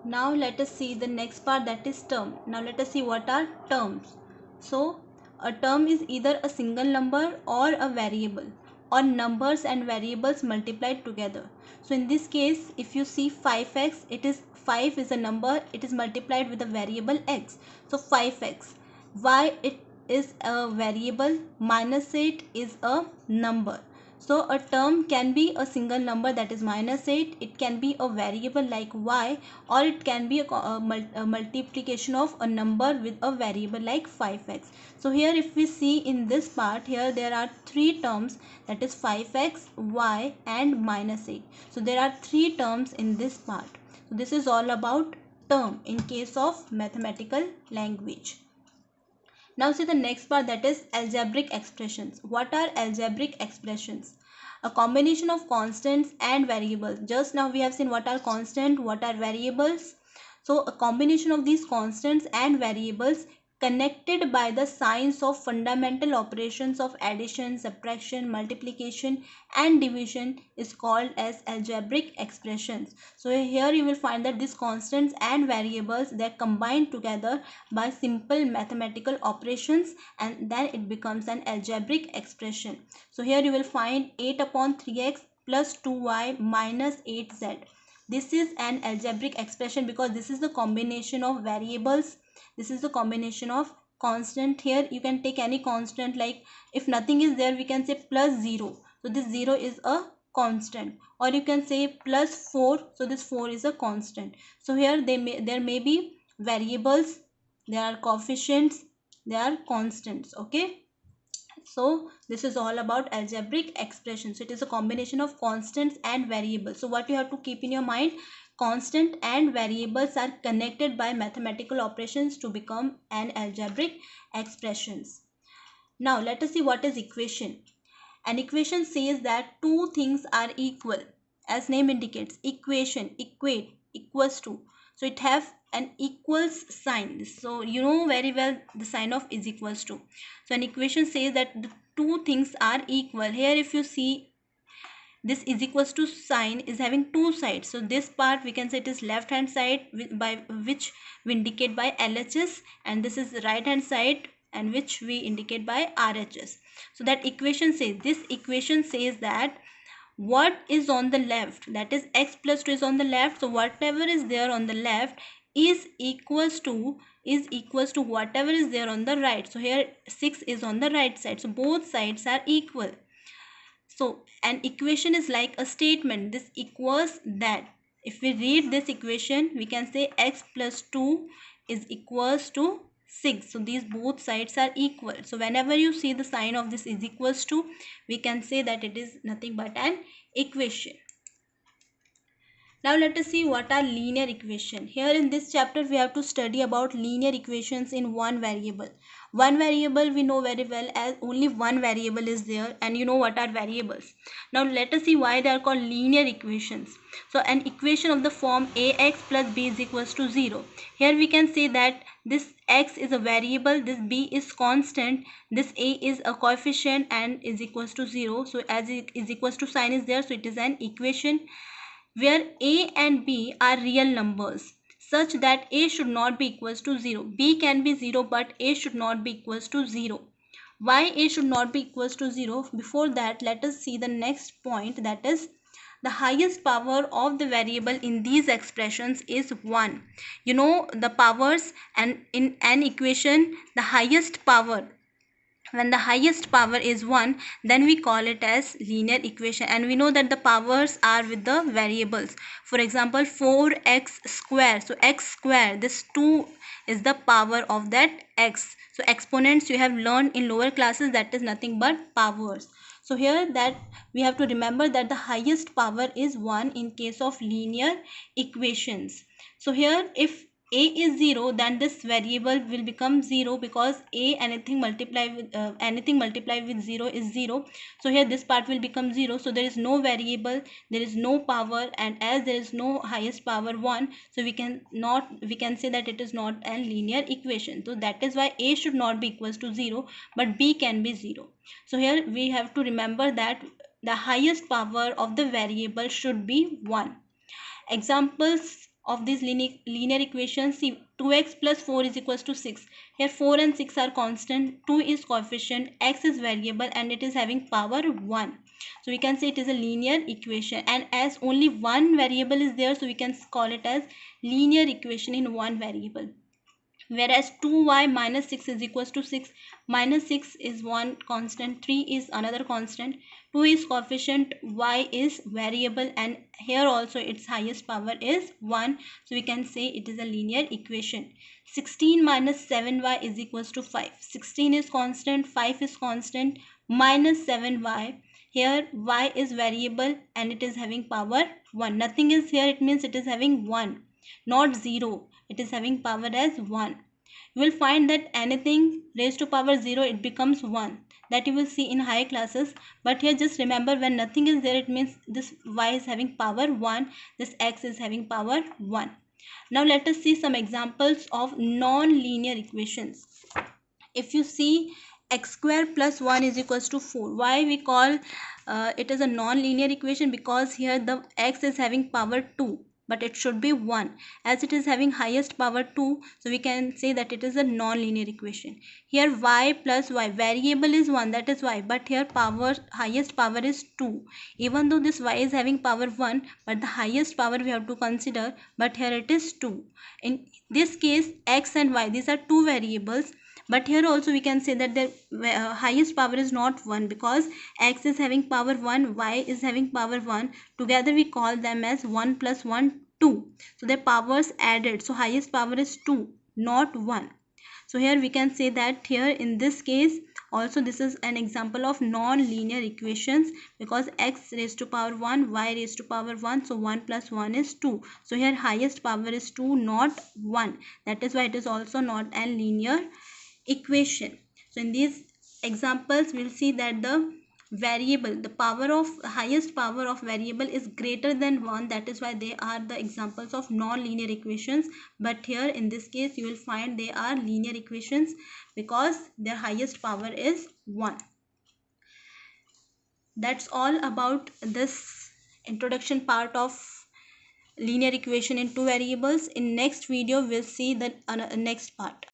Now let us see the next part, that is term. Now let us see what are terms. So a term is either a single number or a variable, or numbers and variables multiplied together. So in this case, if you see 5x, it is 5 is a number, it is multiplied with a variable x. So 5x. Y it is a variable, minus 8 is a number. So a term can be a single number, that is minus 8. It can be a variable like y, or it can be a multiplication of a number with a variable like 5x. So here if we see in this part, here there are three terms, that is 5x, y and minus 8. So there are three terms in this part. So this is all about term in case of mathematical language. Now see the next part, that is algebraic expressions. What are algebraic expressions? A combination of constants and variables. Just now we have seen what are constant, what are variables. So a combination of these constants and variables connected by the signs of fundamental operations of addition, subtraction, multiplication and division is called as algebraic expressions. So here you will find that these constants and variables, they are combined together by simple mathematical operations, and then it becomes an algebraic expression. So here you will find 8 upon 3x plus 2y minus 8z. This is an algebraic expression because this is the combination of variables. This is the combination of constant. Here you can take any constant, like if nothing is there we can say plus 0. So this 0 is a constant, or you can say plus 4. So this 4 is a constant. So here there may be variables, there are coefficients, there are constants. Okay. So this is all about algebraic expressions. So it is a combination of constants and variables. So what you have to keep in your mind, constant and variables are connected by mathematical operations to become an algebraic expressions. Now let us see what is equation. An equation says that two things are equal. As name indicates, equation, equate, equals to. So it have an equals sign. So you know very well the sign of is equals to. So an equation says that the two things are equal. Here if you see, this is equals to sign is having two sides. So this part we can say it is left hand side, by which we indicate by LHS, and this is right hand side and which we indicate by RHS. So that equation says, this equation says that what is on the left, that is x plus 2 is on the left. So whatever is there on the left is equals to whatever is there on the right. So here 6 is on the right side. So both sides are equal. So an equation is like a statement. This equals that. If we read this equation, we can say x plus 2 is equals to 6. So these both sides are equal. So whenever you see the sign of this is equals to, we can say that it is nothing but an equation. Now let us see what are linear equation. Here in this chapter we have to study about linear equations in one variable. One variable we know very well, as only one variable is there, and you know what are variables. Now let us see why they are called linear equations. So an equation of the form ax plus b is equals to 0. Here we can say that this x is a variable, this b is constant, this a is a coefficient and is equals to 0. So as it is equals to sign is there, so it is an equation where a and b are real numbers such that a should not be equals to 0. B can be 0 but a should not be equals to 0. Why a should not be equals to 0? Before that, let us see the next point, that is the highest power of the variable in these expressions is 1. You know the powers, and in an equation the highest power, when the highest power is 1, then we call it as linear equation. And we know that the powers are with the variables. For example, 4x square. So x square, this 2 is the power of that x. So exponents you have learned in lower classes, that is nothing but powers. So here that we have to remember that the highest power is 1 in case of linear equations. So here if a is 0, then this variable will become 0, because a anything multiplied with 0 is 0. So here this part will become 0. So there is no variable, there is no power, and as there is no highest power 1, so we can say that it is not a linear equation. So that is why a should not be equals to 0, but b can be 0. So here we have to remember that the highest power of the variable should be 1. Examples of these linear equations. See, 2x plus 4 is equals to 6. Here 4 and 6 are constant, 2 is coefficient, x is variable, and it is having power 1. So we can say it is a linear equation, and as only one variable is there, so we can call it as linear equation in one variable. Whereas 2y minus 6 is equals to 6. Minus 6 is one constant, 3 is another constant, 2 is coefficient, y is variable, and here also its highest power is 1. So we can say it is a linear equation. 16 minus 7y is equals to 5. 16 is constant, 5 is constant, minus 7y. Here y is variable and it is having power 1. Nothing is here, it means it is having 1, not 0. It is having power as 1. You will find that anything raised to power 0, it becomes 1. That you will see in higher classes. But here just remember, when nothing is there, it means this y is having power 1. This x is having power 1. Now let us see some examples of non-linear equations. If you see x square plus 1 is equals to 4. Why we call it as a non-linear equation? Because here the x is having power 2, but it should be 1. As it is having highest power 2, so we can say that it is a non-linear equation. Here y plus y, variable is 1, that is y, but here highest power is 2. Even though this y is having power 1, but the highest power we have to consider, but here it is 2. In this case, x and y, these are two variables. But here also we can say that the highest power is not 1, because x is having power 1, y is having power 1. Together we call them as 1 plus 1, 2. So their powers added. So highest power is 2, not 1. So here we can say that here in this case also this is an example of non-linear equations, because x raised to power 1, y raised to power 1. So 1 plus 1 is 2. So here highest power is 2, not 1. That is why it is also not a linear equation. So in these examples we'll see that the variable, the highest power of variable is greater than 1. That is why they are the examples of non-linear equations. But here in this case you will find they are linear equations because their highest power is 1. That's all about this introduction part of linear equation in two variables. In next video we'll see the next part.